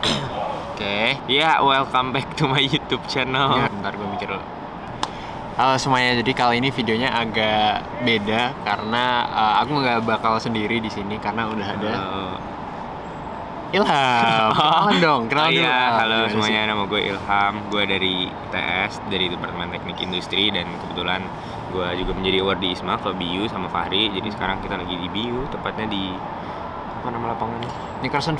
Oke. Ya, welcome back to my YouTube channel. Ya, bentar gue mikir dulu. Halo semuanya, jadi kali ini videonya agak beda karena aku nggak bakal sendiri di sini karena udah ada Ilham. Kenalan dong, kenalan dulu. Halo semuanya, nama gue Ilham. Gue dari ITS, dari Departemen Teknik Industri, dan kebetulan gue juga menjadi award di ISMA ke BU sama Fahri. Jadi sekarang kita lagi di BU, tepatnya di apa nama lapangannya? Nickerson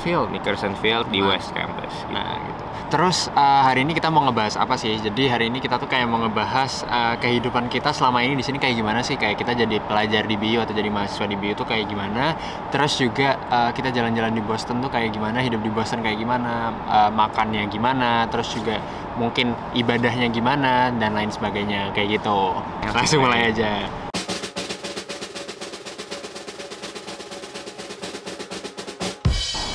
Field di West Campus. Nah, gitu. Terus hari ini kita mau ngebahas apa sih? Jadi hari ini kita tuh kayak mau ngebahas kehidupan kita selama ini di sini kayak gimana sih? Kayak kita jadi pelajar di BU atau jadi mahasiswa di BU tuh kayak gimana? Terus juga kita jalan-jalan di Boston tuh kayak gimana? Hidup di Boston kayak gimana? Makannya gimana? Terus juga mungkin ibadahnya gimana dan lain sebagainya kayak gitu. Langsung mulai aja.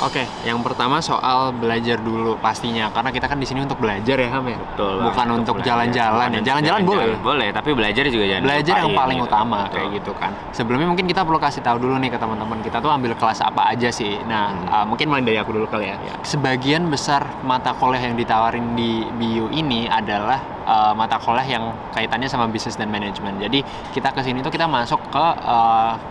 Oke, yang pertama soal belajar dulu pastinya, karena kita kan di sini untuk belajar ya, Ham ya. Betul. Bukan untuk jalan-jalan ya. Jalan-jalan boleh. Boleh, tapi belajar juga jangan. Belajar yang paling gitu. utama. Betul. Kayak gitu kan. Sebelumnya mungkin kita perlu kasih tahu dulu nih ke teman-teman kita tuh ambil kelas apa aja sih. Nah, mungkin mulai dari aku dulu kali ya. Sebagian besar mata kuliah yang ditawarin di BU ini adalah mata kuliah yang kaitannya sama bisnis dan manajemen. Jadi kita kesini tuh kita masuk ke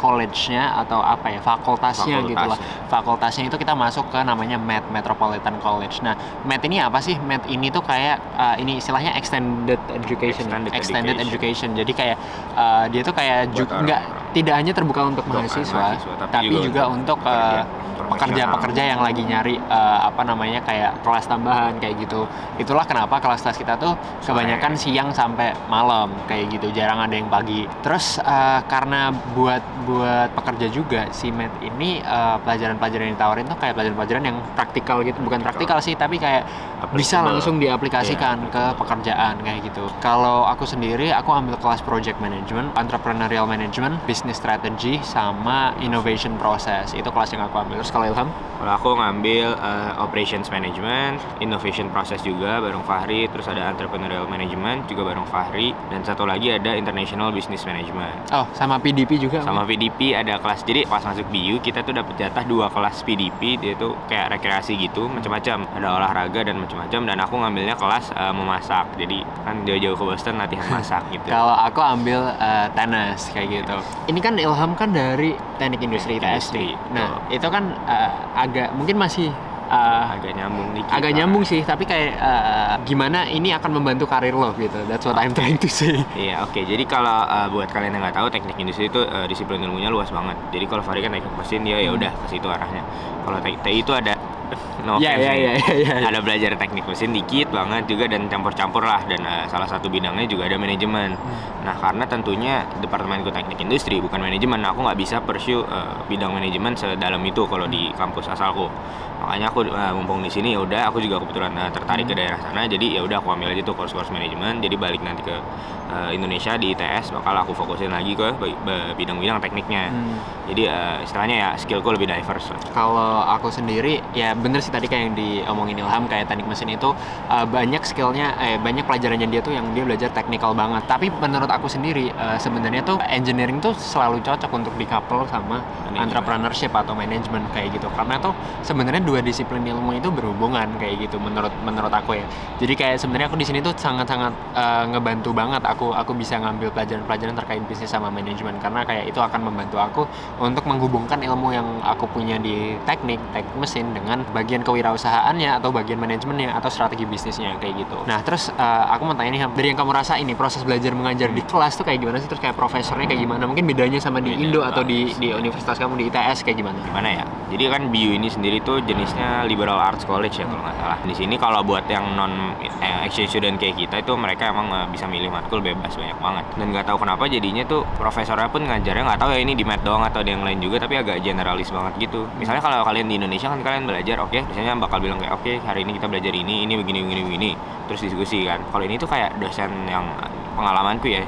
college-nya atau apa ya, fakultasnya gitu lah. Fakultasnya itu kita masuk ke namanya MET, Metropolitan College. Nah, MET ini apa sih? MET ini tuh kayak ini istilahnya extended education. Education. Jadi kayak dia tuh kayak tidak hanya terbuka untuk mahasiswa, tapi juga untuk pekerja-pekerja yang lagi nyari kayak kelas tambahan kayak gitu. Itulah kenapa kelas-kelas kita tuh kebanyakan siang sampai malam kayak gitu, jarang ada yang pagi. Terus karena buat pekerja juga si MET ini pelajaran-pelajaran yang ditawarin tuh kayak pelajaran-pelajaran yang praktikal gitu, bukan praktikal sih, tapi kayak bisa langsung diaplikasikan ke pekerjaan kayak gitu. Kalau aku sendiri, aku ambil kelas project management, entrepreneurial management, business strategy, sama innovation process. Itu kelas yang aku ambil. Terus kalau Ilham? Kalau aku ngambil operations management, innovation process juga bareng Fahri, terus ada entrepreneurial management juga bareng Fahri, dan satu lagi ada international business management. Oh, sama PDP juga? Sama PDP ada kelas. Jadi pas masuk BU kita tuh dapat jatah 2 kelas PDP, dia tuh kayak rekreasi gitu, macam-macam. Ada olahraga dan macam-macam, dan aku ngambilnya kelas memasak. Jadi kan jauh-jauh ke Boston latihan masak gitu. Kalau aku ambil tenis kayak gitu. Ini kan Ilham kan dari Teknik Industri ITS. Nah, itu kan agak mungkin masih agak nyambung dikit. Agak nyambung sih, tapi kayak gimana ini akan membantu karir lo gitu. That's what I'm trying to say. Iya, oke. Jadi kalau buat kalian yang nggak tahu, teknik industri itu disiplin ilmunya luas banget. Jadi kalau Fahri kan teknik mesin, dia ya udah ke situ arahnya. Kalau TI itu ada ada belajar teknik mesin dikit banget juga, dan campur-campur lah, dan salah satu bidangnya juga ada manajemen. Nah, karena tentunya departemenku teknik industri bukan manajemen, aku nggak bisa pursue bidang manajemen sedalam itu kalau di kampus asalku. Makanya aku mumpung di sini, ya udah, aku juga kebetulan tertarik ke daerah sana, jadi ya udah aku ambil aja tuh course manajemen. Jadi balik nanti ke Indonesia di ITS bakal aku fokusin lagi ke bidang-bidang tekniknya. Jadi istilahnya ya skillku lebih diverse lah. Kalau aku sendiri ya bener sih tadi kayak yang diomongin Ilham, kayak teknik mesin itu banyak skillnya, banyak pelajarannya dia tuh yang dia belajar teknikal banget. Tapi menurut aku sendiri sebenarnya tuh engineering tuh selalu cocok untuk di-couple sama entrepreneurship atau manajemen kayak gitu. Karena tuh sebenarnya dua disiplin ilmu itu berhubungan kayak gitu menurut aku ya. Jadi kayak sebenarnya aku di sini tuh sangat-sangat ngebantu banget aku bisa ngambil pelajaran-pelajaran terkait bisnis sama manajemen, karena kayak itu akan membantu aku untuk menghubungkan ilmu yang aku punya di teknik mesin dengan bagian kewirausahaannya atau bagian manajemennya atau strategi bisnisnya kayak gitu. Nah, terus aku mau tanya nih, dari yang kamu rasa ini proses belajar mengajar di kelas tuh kayak gimana sih? Terus kayak profesornya kayak gimana? Mungkin bedanya sama di Indo atau di universitas kamu di ITS kayak gimana? Gimana ya? Jadi kan BU ini sendiri tuh jenisnya liberal arts college ya kalau nggak salah. Di sini kalau buat yang non exchange student kayak kita itu mereka emang bisa milih matkul bebas banyak banget. Dan nggak tahu kenapa jadinya tuh profesornya pun ngajarnya nggak tahu ya ini di MET doang atau di yang lain juga, tapi agak generalis banget gitu. Misalnya kalau kalian di Indonesia kan kalian belajar, oke, misalnya bakal bilang kayak oke, hari ini kita belajar ini begini, terus diskusi kan. Kalau ini tuh kayak dosen yang pengalamanku ya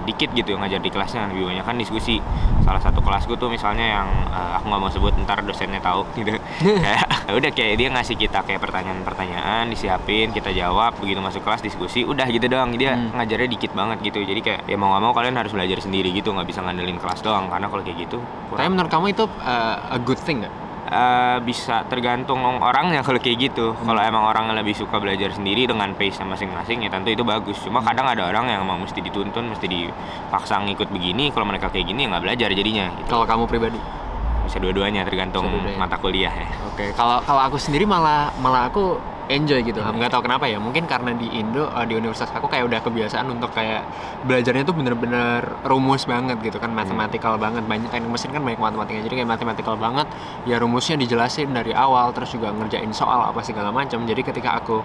dikit gitu yang ngajar di kelasnya, lebih banyak kan diskusi. Salah satu kelasku tuh misalnya yang aku nggak mau sebut, ntar dosennya tahu gitu. Kayak udah kayak dia ngasih kita kayak pertanyaan-pertanyaan, disiapin, kita jawab, begitu masuk kelas diskusi, udah gitu doang. Dia ngajarnya dikit banget gitu. Jadi kayak ya mau nggak mau kalian harus belajar sendiri gitu, nggak bisa ngandelin kelas doang, karena kalau kayak gitu Tapi menurut kamu itu a good thing nggak? bisa tergantung orangnya kalau kayak gitu. Kalau emang orangnya lebih suka belajar sendiri dengan pace-nya masing-masing ya tentu itu bagus. Cuma kadang ada orang yang emang mesti dituntun, mesti dipaksa ngikut begini. Kalau mereka kayak gini ya nggak belajar jadinya. Gitu. Kalau kamu pribadi? Bisa dua-duanya tergantung mata kuliah ya. Oke, kalau aku sendiri malah aku enjoy gitu, nggak tahu kenapa ya, mungkin karena di Indo di universitas aku kayak udah kebiasaan untuk kayak belajarnya tuh bener-bener rumus banget gitu kan, matematikal banget, banyak teknik mesin kan banyak matematikanya, jadi kayak matematikal banget ya, rumusnya dijelasin dari awal, terus juga ngerjain soal apa segala macam. Jadi ketika aku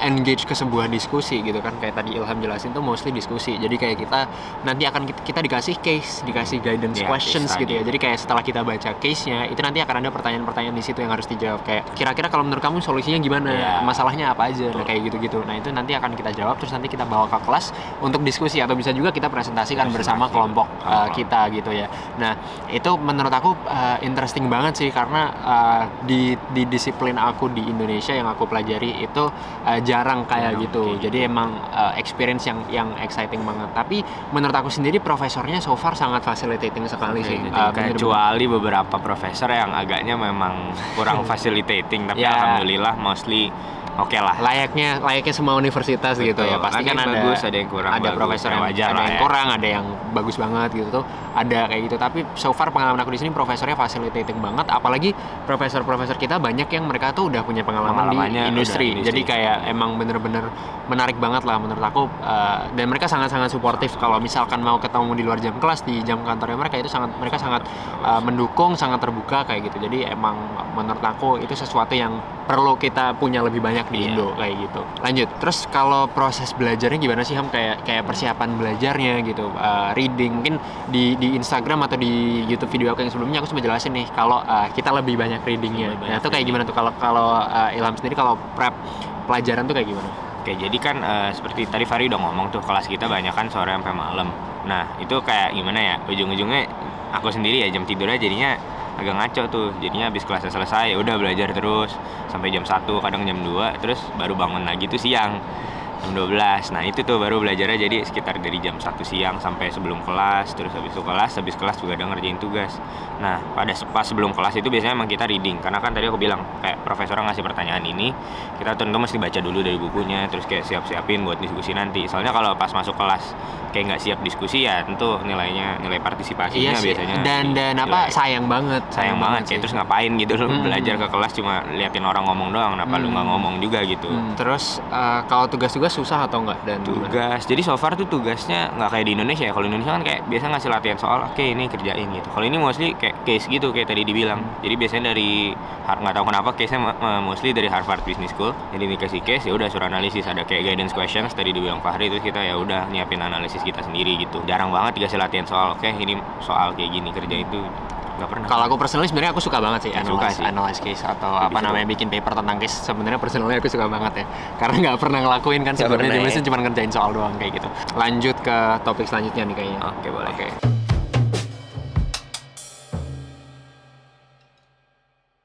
engage ke sebuah diskusi gitu kan, kayak tadi Ilham jelasin tuh mostly diskusi, jadi kayak kita nanti akan kita dikasih case, dikasih guidance questions gitu ya, jadi kayak setelah kita baca case-nya itu nanti akan ada pertanyaan-pertanyaan di situ yang harus dijawab, kayak kira-kira kalau menurut kamu solusinya gimana, masalahnya apa aja, nah kayak gitu-gitu. Nah itu nanti akan kita jawab, terus nanti kita bawa ke kelas untuk diskusi, atau bisa juga kita presentasikan bersama kelompok kita gitu ya. Nah itu menurut aku interesting banget sih, karena di disiplin aku di Indonesia yang aku pelajari itu jarang kayak gitu. Jadi emang experience yang exciting banget. Tapi menurut aku sendiri profesornya so far sangat facilitating sekali sih. Kecuali beberapa profesor yang agaknya memang kurang facilitating, tapi alhamdulillah mostly oke lah. Layaknya semua universitas. Betul. Gitu ya. Pasti kan ada bagus, ada yang kurang. Ada profesor yang wajar, ada yang kurang, ada yang bagus banget gitu tuh. Ada kayak gitu. Tapi so far pengalaman aku di sini profesornya facilitating banget. Apalagi profesor-profesor kita banyak yang mereka tuh udah punya pengalaman di industri. Jadi kayak emang bener-bener menarik banget lah menurut aku. Dan mereka sangat-sangat suportif kalau misalkan mau ketemu di luar jam kelas, di jam kantornya mereka itu mereka sangat mendukung, sangat terbuka kayak gitu. Jadi emang menurut aku itu sesuatu yang perlu kita punya lebih banyak di Indo kayak gitu. Lanjut, terus kalau proses belajarnya gimana sih Ham? Kayak persiapan belajarnya gitu, reading. Mungkin di Instagram atau di YouTube video aku yang sebelumnya aku sempat jelasin nih kalau kita lebih banyak readingnya. Nah itu kayak gimana tuh kalau Ilham sendiri kalau prep pelajaran tuh kayak gimana? Oke, jadi kan seperti tadi Fahri udah ngomong tuh, kelas kita banyak kan sore sampai malam. Nah itu kayak gimana ya, ujung-ujungnya aku sendiri ya jam tidurnya jadinya agak ngaco tuh, jadinya habis kelasnya selesai udah belajar terus sampai jam 1, kadang jam 2, terus baru bangun lagi tuh siang jam 12. Nah itu tuh baru belajarnya jadi sekitar dari jam 1 siang sampai sebelum kelas, terus habis kelas juga ada ngerjain tugas. Nah pas sebelum kelas itu biasanya emang kita reading, karena kan tadi aku bilang kayak profesor ngasih pertanyaan ini, kita tentu mesti baca dulu dari bukunya, terus kayak siap-siapin buat diskusi nanti. Soalnya kalau pas masuk kelas kayak nggak siap diskusi ya tentu nilai partisipasinya biasanya dan apa sayang banget kayak terus ngapain gitu lu belajar ke kelas cuma liatin orang ngomong doang, kenapa lu nggak ngomong juga gitu. Terus kalau tugas-tugas susah atau enggak? Dan tugas, jadi so far tuh tugasnya nggak kayak di Indonesia ya. Kalau di Indonesia kan kayak biasa ngasih latihan soal, oke ini kerjain gitu. Kalau ini mostly kayak case gitu kayak tadi dibilang. Jadi biasanya dari nggak tahu kenapa case-nya mostly dari Harvard Business School. Jadi dikasih case ya udah suruh analisis, ada kayak guidance questions tadi dibilang Fahri, terus kita ya udah nyiapin analisis kita sendiri gitu. Jarang banget dikasih latihan soal, oke ini soal kayak gini kerjain itu. Kalau aku personally sebenarnya aku suka banget sih analyze case atau namanya bikin paper tentang case. Sebenarnya personally aku suka banget ya, karena nggak pernah ngelakuin kan sebenarnya, biasanya cuma ngerjain soal doang kayak gitu. Lanjut ke topik selanjutnya nih kayaknya. Oke, boleh.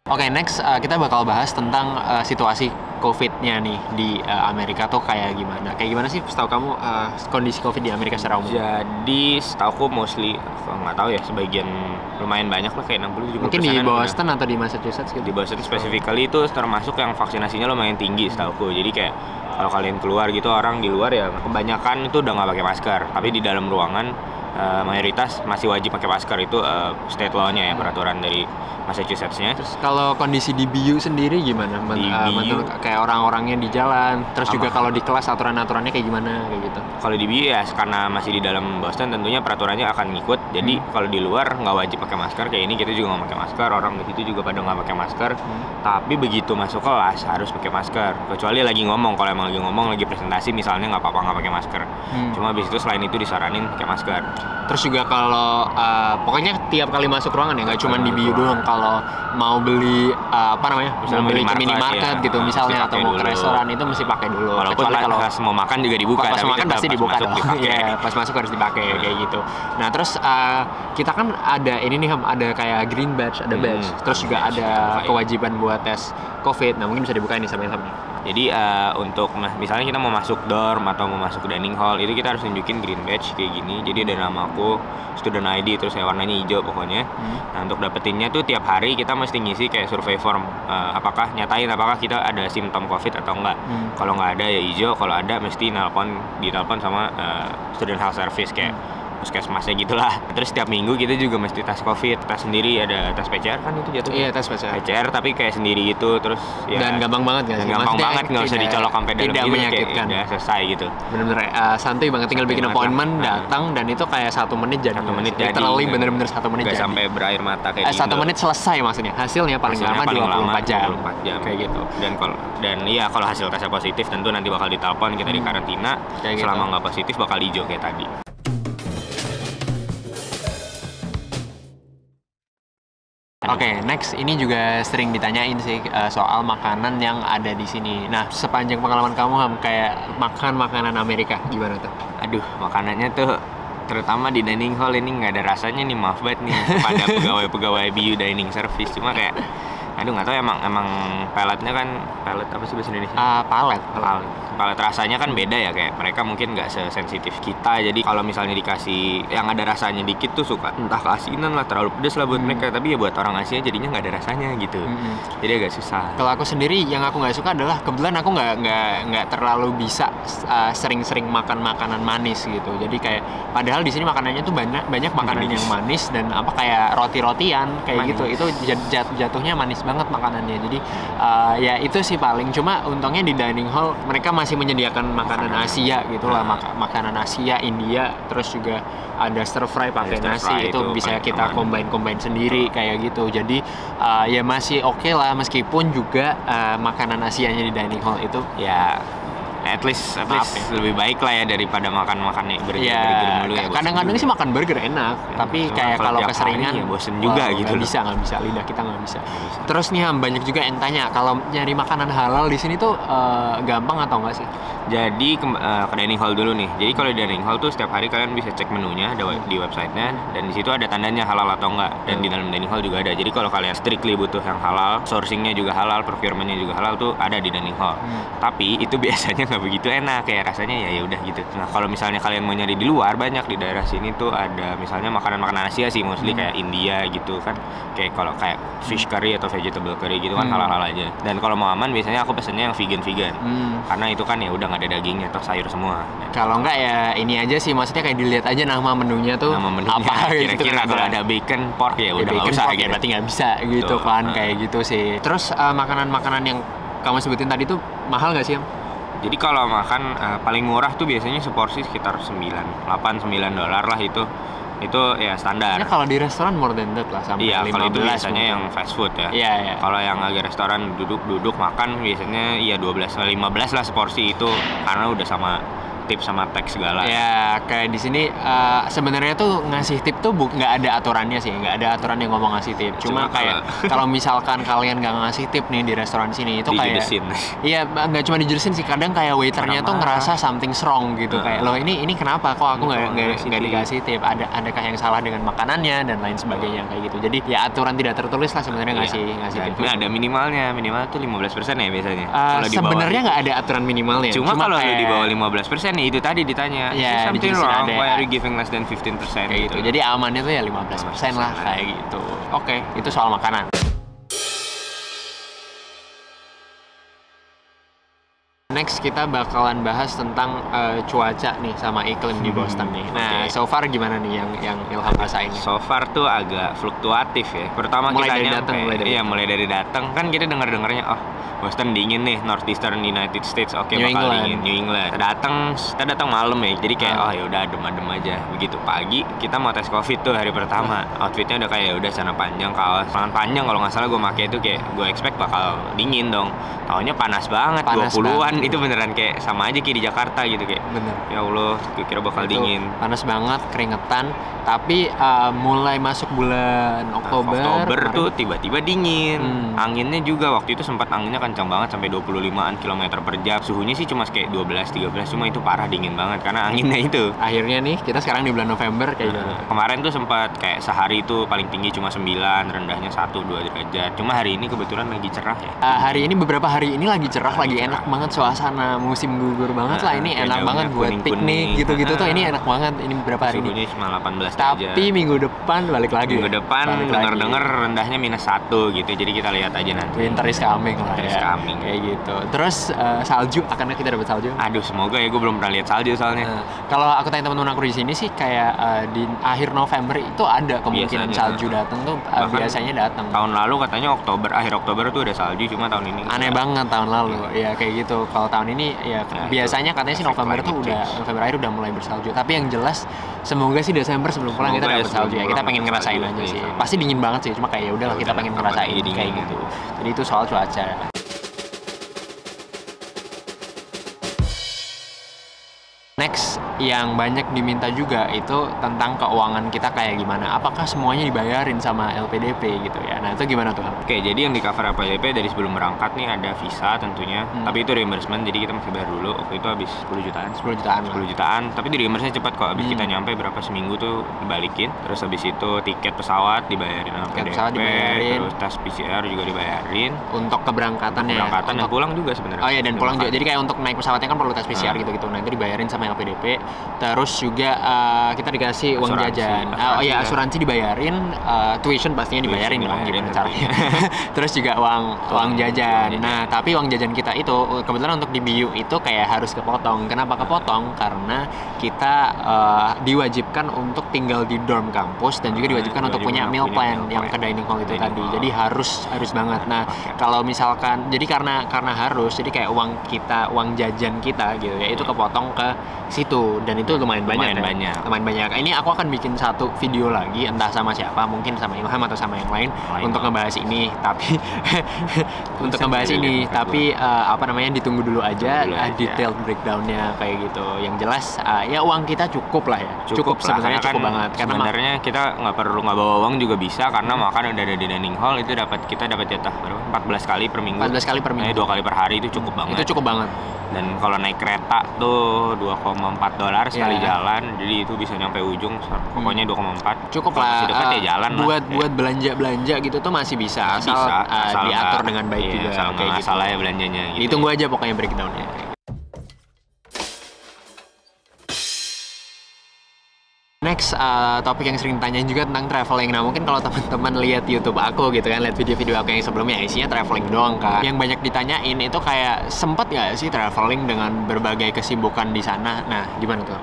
Oke, next kita bakal bahas tentang situasi COVID-nya nih di Amerika tuh kayak gimana? Kayak gimana sih setahu kamu kondisi COVID di Amerika secara umum? Jadi setahu aku mostly, nggak tahu ya, sebagian lumayan banyak lah, kayak 60 juga. Mungkin di Boston atau di Massachusetts gitu? Di Boston specifically itu termasuk yang vaksinasinya lumayan tinggi setahu aku. Jadi kayak kalau kalian keluar gitu, orang di luar ya kebanyakan itu udah nggak pakai masker. Tapi di dalam ruangan mayoritas masih wajib pakai masker. Itu state law-nya ya, peraturan dari Massachusetts-nya. Terus kalau kondisi di BU sendiri gimana? Menurut kayak orang-orangnya di jalan, terus juga kalau di kelas aturan-aturannya kayak gimana kayak gitu? Kalau di BU ya karena masih di dalam Boston tentunya peraturannya akan ngikut. Jadi kalau di luar nggak wajib pakai masker, kayak ini kita juga nggak pakai masker, orang di situ juga pada nggak pakai masker. Tapi begitu masuk kelas harus pakai masker. Kecuali lagi ngomong, kalau emang lagi ngomong, lagi presentasi misalnya nggak apa-apa nggak pakai masker. Cuma habis itu selain itu disaranin pakai masker. Terus juga kalau pokoknya tiap kali masuk ruangan ya, nggak cuma di BU doang. Kalau mau beli mau beli ke minimarket gitu misalnya, atau mau ke restoran itu mesti pakai dulu. Walaupun kalau mau makan juga dibuka. Pas makan pasti dibuka dong. Iya, pas masuk harus dipakai kayak gitu. Nah terus kita kan ada ini nih, ada kayak green badge, ada badge. Terus juga ada kewajiban buat tes COVID. Nah mungkin bisa dibuka ini sama-sama. Jadi untuk misalnya kita mau masuk dorm atau mau masuk dining hall itu kita harus nunjukin green badge kayak gini. Jadi ada nama aku, student ID, terus ya warnanya hijau pokoknya. Nah untuk dapetinnya tuh tiap hari kita mesti ngisi kayak survei form, apakah nyatain apakah kita ada simptom COVID atau enggak. Kalau nggak ada ya hijau, kalau ada mesti ditelepon sama student health service kayak puskesmasnya gitulah. Terus setiap minggu kita juga mesti tes COVID, tes sendiri, ada tes PCR kan itu jatuh. Iya, tes PCR. PCR tapi kayak sendiri gitu, terus ya. Dan gampang banget kan? Gampang banget, nggak usah dicolok sampai dalam tidak gitu, menyakitkan. Kayak udah selesai gitu. Bener-bener santuy banget, tinggal bikin appointment, datang dan itu kayak 1 menit jadi. 1 menit jadi. Literally bener-bener 1 menit Gak jadi. sampai berair mata kayak 1 menit selesai maksudnya. Hasilnya paling lama 24 jam. Kayak gitu. Dan iya kalau hasil tesnya positif tentu nanti bakal ditelepon, kita di karantina. Kayak selama gitu. nggak positif bakal hijau kayak tadi. Oke, next ini juga sering ditanyain sih soal makanan yang ada di sini. Nah, sepanjang pengalaman kamu Ham, kayak makan makanan Amerika gimana tuh? Aduh, makanannya tuh terutama di dining hall ini nggak ada rasanya nih, maaf banget nih kepada pegawai-pegawai BU dining service. Cuma kayak aduh nggak tahu emang paletnya kan, palet apa sih bahasa Indonesia? Palet rasanya kan beda ya, kayak mereka mungkin nggak sesensitif kita. Jadi kalau misalnya dikasih yang ada rasanya dikit tuh suka entah keasinan lah, terlalu pedes lah buat mereka. Tapi ya buat orang Asia jadinya nggak ada rasanya gitu. Jadi agak susah. Kalau aku sendiri yang aku nggak suka adalah kebetulan aku nggak terlalu bisa sering-sering makan makanan manis gitu. Jadi kayak padahal di sini makanannya tuh banyak makanan yang manis dan apa kayak roti-rotian kayak manis. gitu. Itu jatuhnya manis banget makanannya. Jadi ya itu sih paling. Cuma untungnya di dining hall mereka masih menyediakan makanan Asia gitu lah, makanan Asia, India, terus juga ada stir fry pakai nasi, itu bisa kita combine sendiri kayak gitu. Jadi ya masih oke lah, meskipun juga makanan Asianya di dining hall itu ya at least lebih baik lah ya daripada makan burger mulu ya. Kadang-kadang sih makan burger enak, tapi kayak kalau keseringan ya bosen juga gitu. Nggak bisa, lidah kita nggak bisa. Terus nih banyak juga yang tanya kalau nyari makanan halal di sini tuh gampang atau enggak sih? Jadi ke dining hall dulu nih. Jadi kalau di dining hall tuh setiap hari kalian bisa cek menunya di websitenya, dan di situ ada tandanya halal atau enggak. Dan di dalam dining hall juga ada. Jadi kalau kalian strictly butuh yang halal, sourcingnya juga halal, procurementnya juga halal tuh ada di dining hall. Tapi itu biasanya nggak begitu enak, kayak rasanya ya udah gitu. Nah kalau misalnya kalian mau nyari di luar, banyak di daerah sini tuh ada misalnya makanan Asia sih, mostly kayak India gitu kan. Kayak kalau kayak fish curry atau vegetable curry gitu kan halal aja. Dan kalau mau aman biasanya aku pesennya yang vegan karena itu kan ya udah nggak ada dagingnya atau sayur semua. Kalau nggak ya ini aja sih, maksudnya kayak dilihat aja nama menunya tuh apa kira-kira gitu. Kalau ada bacon pork ya udah nggak usah gitu. Berarti nggak bisa gitu kan, kayak gitu sih. Terus makanan-makanan yang kamu sebutin tadi tuh mahal nggak sih? Jadi kalau makan paling murah tuh biasanya seporsi sekitar $9 lah itu ya standar. Ya kalau di restoran more than that lah, sampai 15. Iya, kalau itu biasanya mungkin yang fast food ya. Iya. Kalau yang agak restoran duduk makan biasanya ya 12-15 lah seporsi itu, karena udah sama tip sama teks segala. Ya kayak di sini sebenarnya tuh ngasih tip tuh nggak ada aturannya sih, nggak ada aturan yang ngomong ngasih tip. Cuma kayak kalau misalkan kalian nggak ngasih tip nih di restoran sini itu kayak iya nggak cuma dijudesin sih, kadang kayak waiternya tuh ngerasa something wrong gitu, kayak loh ini kenapa kok aku nggak dikasih tip, adakah yang salah dengan makanannya dan lain sebagainya kayak gitu. Jadi ya aturan tidak tertulis lah sebenarnya ngasih tip. Nah, ada minimal tuh 15% ya biasanya. Sebenarnya nggak ada aturan minimalnya. Cuma kalau lu di bawah 15% nih itu tadi ditanya, ya, something wrong, why are you giving less than 15% kayak gitu. Jadi amannya tuh ya 15% lah kayak gitu. Oke, itu soal makanan. Next kita bakalan bahas tentang cuaca nih sama iklim di Boston nih. Nah, so far gimana nih yang Ilham rasain? So far tuh agak fluktuatif ya. Pertama mulai dari datang kan kita dengarnya Boston dingin nih, Northeastern United States, bakal dingin. New England. Kita datang malam ya, jadi kayak ya udah adem-adem aja. Begitu pagi kita mau tes COVID tuh hari pertama, outfitnya udah kayak udah celana panjang, kaos lengan panjang kalau nggak salah gue pakai itu, kayak gue expect bakal dingin dong. Taunya panas banget, 20-an itu beneran kayak sama aja kayak di Jakarta gitu kayak. Bener. Ya Allah, kira bakal Itu dingin. panas banget, keringetan. Tapi mulai masuk bulan Oktober Oktober kemarin, tuh tiba-tiba dingin. Anginnya juga waktu itu sempat anginnya kencang banget sampai 25-an kilometer per jam. Suhunya sih cuma kayak 12-13, cuma itu parah dingin banget karena anginnya itu. akhirnya nih kita sekarang di bulan November kayak gitu. Kemarin tuh sempat kayak sehari itu paling tinggi cuma 9, rendahnya 1-2 derajat. Cuma hari ini kebetulan lagi cerah ya. Hari ini beberapa hari ini lagi cerah, lagi enak banget suasana musim gugur banget lah. Ini kayak enak daunnya banget buat kuning-kuning. piknik gitu-gitu tuh. Ini enak banget. Ini beberapa hari ini. Suhunya cuma 18 derajat. Tapi minggu depan balik lagi. Minggu depan Balik lagi. denger-denger rendahnya -1 gitu. Jadi kita lihat aja nanti. Winter is coming lah Winter is ya. coming. Kayak gitu. Terus salju, akankah kita dapat salju? Aduh, semoga ya, gue belum pernah lihat salju soalnya. Kalau aku tanya teman-teman aku di sini sih kayak di akhir November itu ada kemungkinan Biasanya. salju datang tuh, Bahkan biasanya datang. Tahun lalu katanya akhir Oktober tuh ada salju, cuma tahun ini Aneh banget tahun lalu. Ya kayak gitu. Kalau tahun ini ya Nah, biasanya itu katanya sih efek November tuh climate udah change. November akhir udah mulai bersalju. Tapi yang jelas semoga sih Desember sebelum pulang kita Semoga ya dapat sebelum salju ya. Kita pulang pengen dapat ngerasain salju, aja iya, sih. sama. Pasti dingin banget sih, cuma kayak ya udahlah Ya kita udah, pengen kapan ngerasain lagi kayak dingin. gitu. Jadi itu soal cuaca. Next, yang banyak diminta juga itu tentang keuangan kita kayak gimana. Apakah semuanya dibayarin sama LPDP gitu ya? Nah itu gimana tuh? Oke, jadi yang di cover LPDP dari sebelum berangkat nih ada visa tentunya, tapi itu reimbursement, jadi kita masih bayar dulu. Waktu itu habis 10 jutaan. 10 jutaan lah. 10 jutaan, tapi di reimbursenya cepat kok. Habis kita nyampe berapa seminggu tuh dibalikin. Terus habis itu tiket pesawat dibayarin sama Tiket LPDP, pesawat dibayarin. terus tes PCR juga dibayarin. Untuk keberangkatan ya. Berangkatan dan pulang juga sebenarnya. Oh iya, dan pulang juga. Berangkat. Jadi kayak untuk naik pesawatnya kan perlu tes PCR gitu-gitu. Nah itu dibayarin sama LPDP. Terus juga kita dikasih uang Asuransi. jajan. Oh iya, asuransi dibayarin, tuition pastinya dibayarin dong dibayarin gimana caranya. Terus juga uang jajan. Nah tapi uang jajan kita itu kebetulan untuk di BU itu kayak harus kepotong. Kenapa kepotong? Karena kita diwajibkan untuk tinggal di dorm kampus dan juga diwajibkan untuk punya meal plan yang ke dining hall itu tadi. Jadi harus banget. Nah kalau misalkan jadi karena harus, jadi kayak uang jajan kita gitu ya itu kepotong ke situ dan itu lumayan banyak. Lumayan banyak. Ini aku akan bikin satu video lagi entah sama siapa, mungkin sama Ilham atau sama yang lain untuk ngebahas ini. Tapi untuk ngebahas ini, tapi apa namanya ditunggu dulu aja detailed breakdownnya kayak gitu. Yang jelas ya uang kita cukup lah ya. Cukup sebenarnya kan cukup banget. Karena sebenarnya kita nggak bawa uang juga bisa karena makan udah ada di dining hall itu kita dapat jatah berapa? 14 kali per minggu. 14 kali per minggu. 2 kali per hari itu cukup banget. Itu cukup banget. Dan kalau naik kereta tuh $2,4 sekali jalan, jadi itu bisa nyampe ujung. Pokoknya 2,4. Cukup Kalau lah. masih dekat ya jalan buat lah. buat belanja gitu tuh masih bisa asal diatur dengan baik juga asal kayak nggak gitu. salah ya belanjanya. Gitu. Ditunggu aja pokoknya breakdownnya. Next, topik yang sering ditanyain juga tentang traveling. Nah, mungkin kalau teman-teman lihat YouTube aku gitu kan, lihat video-video aku yang sebelumnya, isinya traveling doang kan. Yang banyak ditanyain itu kayak sempet nggak sih traveling dengan berbagai kesibukan di sana? Nah, gimana tuh?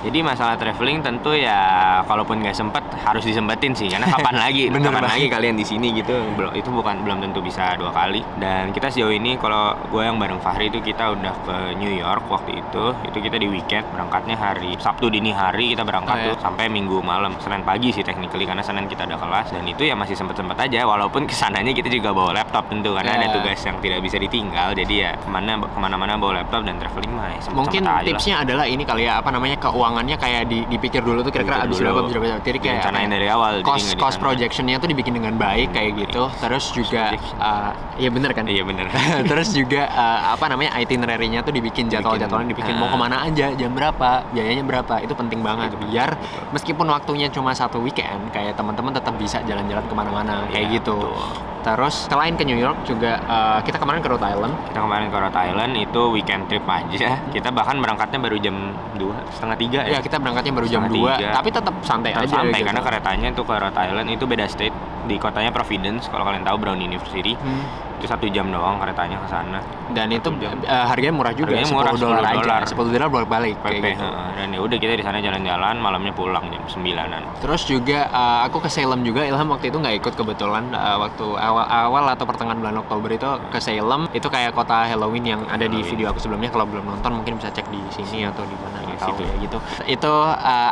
Jadi masalah traveling tentu ya kalaupun nggak sempet harus disempetin sih karena kapan lagi kapan lagi kalian di sini gitu itu belum tentu bisa 2 kali. Dan kita sejauh ini kalau gue yang bareng Fahri itu kita udah ke New York waktu itu kita di weekend, berangkatnya hari Sabtu dini hari kita berangkat tuh sampai Minggu malam, Senin pagi sih technically karena Senin kita ada kelas. Dan itu ya masih sempet aja walaupun kesananya kita juga bawa laptop tentu karena ada tugas yang tidak bisa ditinggal. Jadi ya kemana-mana bawa laptop dan traveling mah ya mungkin tipsnya adalah ini kali ya, apa namanya, keuangannya kayak dipikir dulu tuh kira-kira habis berapa. Jadi kayak rencanain dari awal, cost projectionnya tuh dibikin dengan baik kayak gitu. Terus juga iya bener kan? Iya bener. Terus juga apa namanya, itinerary-nya tuh dibikin, jadwal-jadwalnya dibikin mau kemana aja, jam berapa, biayanya berapa. Itu penting banget biar meskipun waktunya cuma 1 weekend, kayak teman-teman tetap bisa jalan-jalan kemana-mana kayak gitu. Terus selain ke New York juga kita kemarin ke Rhode Island. Kita kemarin ke Rhode Island itu weekend trip aja. Kita bahkan berangkatnya baru jam 2:30 ya. Ya kita berangkatnya baru jam 2, tapi tetap santai aja. Santai gitu. Karena keretanya tuh ke Rhode Island itu beda state, di kotanya Providence. Kalau kalian tahu Brown University, itu 1 jam doang keretanya ke sana. Dan itu harganya murah juga, harganya murah, $10 aja. $10 bolak-balik kayak gitu. Dan ya udah kita di sana jalan-jalan, malamnya pulang jam 9-an. Terus juga aku ke Salem juga. Ilham waktu itu nggak ikut kebetulan, waktu awal atau pertengahan bulan Oktober itu ke Salem. Itu kayak kota Halloween yang ada di video aku sebelumnya. Kalau belum nonton mungkin bisa cek di sini atau di mana, nggak tahu ya gitu. Itu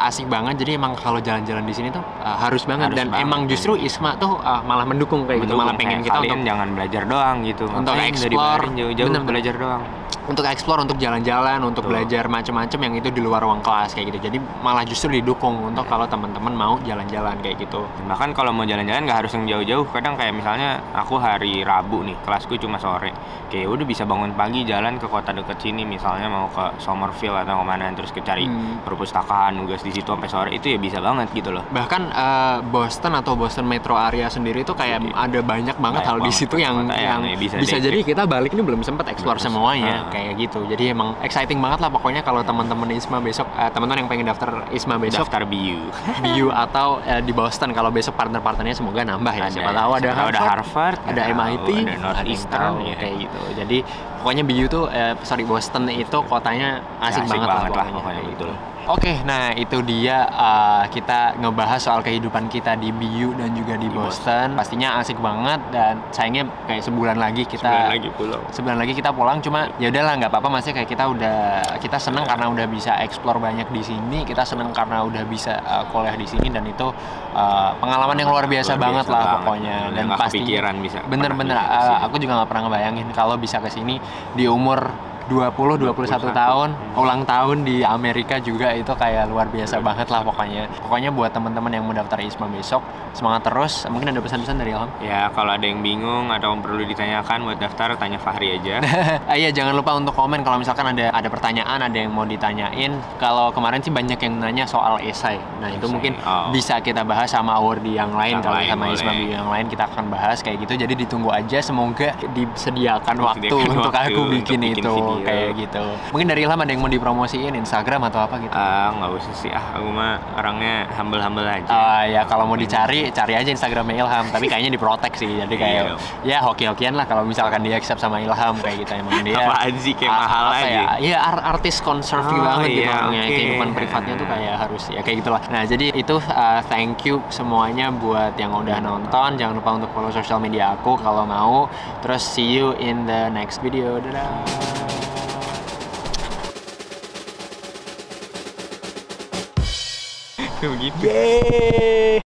asik banget. Jadi emang kalau jalan-jalan di sini tuh harus banget. Dan emang justru Isma tuh malah mendukung kayak gitu, malah pengen kita untuk jangan belajar doang gitu, untuk explore jauh-jauh belajar doang. untuk explore, untuk jalan-jalan, untuk belajar macam-macam yang itu di luar ruang kelas kayak gitu. Jadi malah justru didukung untuk kalau teman-teman mau jalan-jalan kayak gitu. Bahkan kalau mau jalan-jalan nggak harus yang jauh-jauh. Kadang kayak misalnya aku hari Rabu nih, kelasku cuma sore. Kayak udah bisa bangun pagi jalan ke kota deket sini, misalnya mau ke Somerville atau kemana, terus cari perpustakaan, nugas di situ sampai sore, itu ya bisa banget gitu loh. Bahkan Boston atau Boston metro area sendiri tuh kayak ada banyak banget hal di situ yang bisa jadi kita balik ini belum sempat explore semuanya. Kayak gitu, jadi emang exciting banget lah pokoknya kalau teman-teman ISMA besok, teman-teman yang pengen daftar ISMA besok, daftar BU atau di Boston, kalau besok partner-partnernya semoga nambah ya, siapa tahu ada Harvard, ada MIT, ada Northeastern, ya. Kayak gitu. Jadi pokoknya BU tuh Boston itu kotanya asik banget lah pokoknya gitu. Oke, nah itu dia kita ngebahas soal kehidupan kita di BU dan juga di Boston. Pastinya asik banget dan sayangnya kayak sebulan lagi kita pulang. Cuma ya udahlah nggak apa-apa, maksudnya kayak kita seneng karena udah bisa explore banyak di sini. Kita seneng karena udah bisa kuliah di sini dan itu pengalaman yang luar biasa banget lah pokoknya. Dan pasti bener-bener aku juga nggak pernah ngebayangin kalau bisa kesini di umur 20-21 tahun, ulang tahun di Amerika juga, itu kayak luar biasa banget lah pokoknya. Pokoknya buat teman-teman yang mau daftar ISMA besok, semangat terus. Mungkin ada pesan-pesan dari Ilham? Ya, kalau ada yang bingung atau perlu ditanyakan buat daftar, tanya Fahri aja. Iya, jangan lupa untuk komen kalau misalkan ada pertanyaan, ada yang mau ditanyain. Kalau kemarin sih banyak yang nanya soal esai. Nah, itu mungkin bisa kita bahas sama awardee yang lain. Kalau sama ISMA yang lain kita akan bahas kayak gitu. Jadi ditunggu aja, semoga disediakan waktu untuk aku bikin itu. Kayak gitu. Mungkin dari Ilham ada yang mau dipromosiin Instagram atau apa gitu? Nggak usah sih, aku mah orangnya humble aja. Ya kalau mau cari aja Instagramnya Ilham, tapi kayaknya diprotek sih. Jadi kayak ya hoki-hokian lah kalau misalkan dia accept sama Ilham kayak gitu. Emang dia apaan sih, kayak mahal aja. Iya, artis conservative banget gitu. Kehidupan privatnya tuh kayak harus ya kayak gitulah. Nah, jadi itu thank you semuanya buat yang udah nonton. Jangan lupa untuk follow sosial media aku kalau mau. Terus see you in the next video. Dadah. Begitu.